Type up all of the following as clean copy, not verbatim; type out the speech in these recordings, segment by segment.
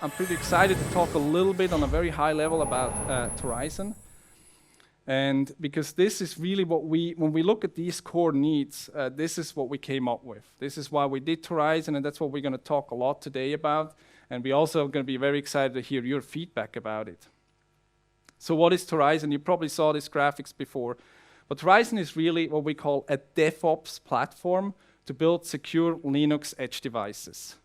I'm pretty excited to talk a little bit on a very high level about Torizon. And because this is really what when we look at these core needs, this is what we came up with. This is why we did Torizon, and that's what we're going to talk a lot today about. And we also are going to be very excited to hear your feedback about it. So what is Torizon? You probably saw these graphics before. But Torizon is really what we call a DevOps platform to build secure Linux edge devices.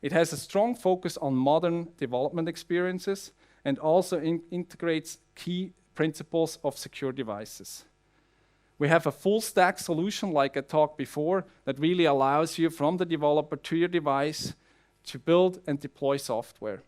It has a strong focus on modern development experiences and also integrates key principles of secure devices. We have a full stack solution, like I talked before, that really allows you from the developer to your device to build and deploy software.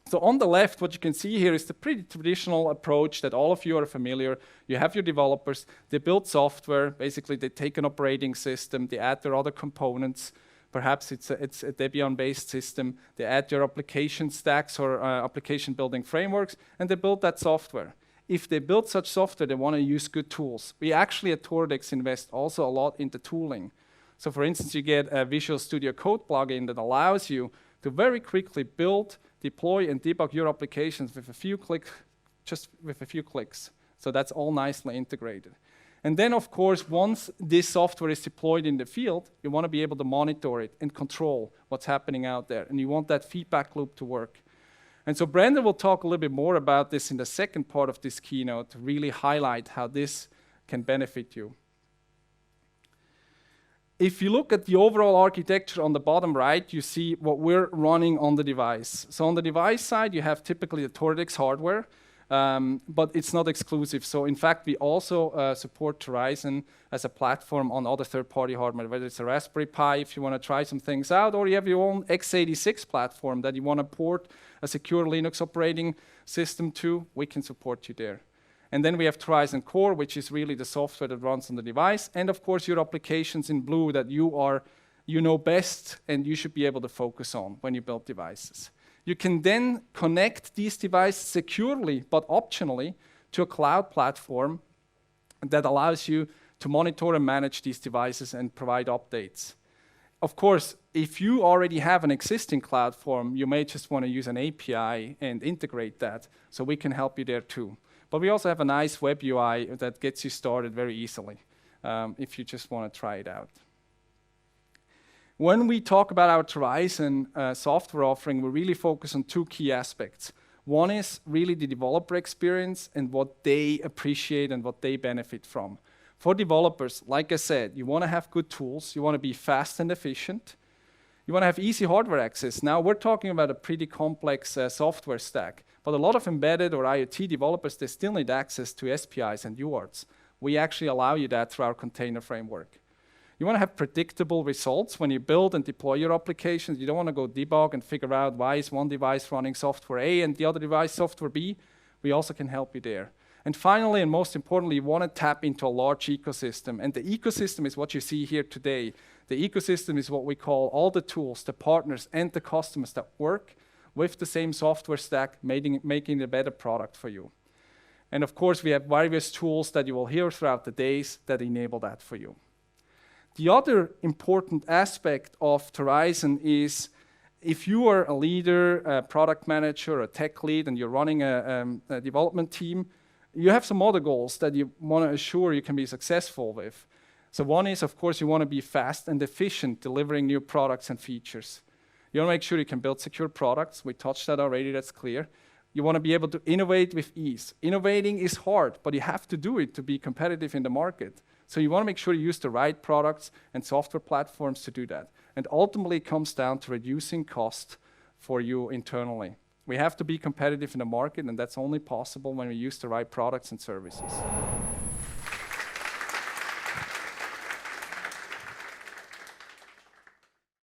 So on the left, what you can see here is the pretty traditional approach that all of you are familiar. You have your developers, they build software, basically they take an operating system, they add their other components. Perhaps it's a Debian-based system. They add your application stacks or application building frameworks, and they build that software. If they build such software, they want to use good tools. We actually at Torizon invest also a lot into tooling. So for instance, you get a Visual Studio Code plugin that allows you to very quickly build, deploy, and debug your applications with a few clicks, just with a few clicks. So that's all nicely integrated. And then, of course, once this software is deployed in the field, you want to be able to monitor it and control what's happening out there. And you want that feedback loop to work. And so Brandon will talk a little bit more about this in the second part of this keynote to really highlight how this can benefit you. If you look at the overall architecture on the bottom right, you see what we're running on the device. So on the device side, you have typically the Torizon hardware. But it's not exclusive. So in fact, we also support Torizon as a platform on other third-party hardware, whether it's a Raspberry Pi if you want to try some things out, or you have your own x86 platform that you want to port a secure Linux operating system to, we can support you there. And then we have Torizon Core, which is really the software that runs on the device, and of course your applications in blue that you know best and you should be able to focus on when you build devices. You can then connect these devices securely, but optionally, to a cloud platform that allows you to monitor and manage these devices and provide updates. Of course, if you already have an existing cloud form, you may just want to use an API and integrate that, so we can help you there too. But we also have a nice web UI that gets you started very easily, if you just want to try it out. When we talk about our Torizon software offering, we really focus on two key aspects. One is really the developer experience and what they appreciate and what they benefit from. For developers, like I said, you want to have good tools, you want to be fast and efficient, you want to have easy hardware access. Now we're talking about a pretty complex software stack, but a lot of embedded or IoT developers, they still need access to SPIs and UARTs. We actually allow you that through our container framework. You want to have predictable results when you build and deploy your applications. You don't want to go debug and figure out why is one device running software A and the other device software B. We also can help you there. And finally, and most importantly, you want to tap into a large ecosystem. And the ecosystem is what you see here today. The ecosystem is what we call all the tools, the partners, and the customers that work with the same software stack, making a better product for you. And of course, we have various tools that you will hear throughout the days that enable that for you. The other important aspect of Torizon is if you are a leader, a product manager, a tech lead, and you're running a development team, you have some other goals that you want to assure you can be successful with. So one is, of course, you want to be fast and efficient delivering new products and features. You want to make sure you can build secure products. We touched that already, that's clear. You want to be able to innovate with ease. Innovating is hard, but you have to do it to be competitive in the market. So you want to make sure you use the right products and software platforms to do that. And ultimately, it comes down to reducing cost for you internally. We have to be competitive in the market, and that's only possible when we use the right products and services.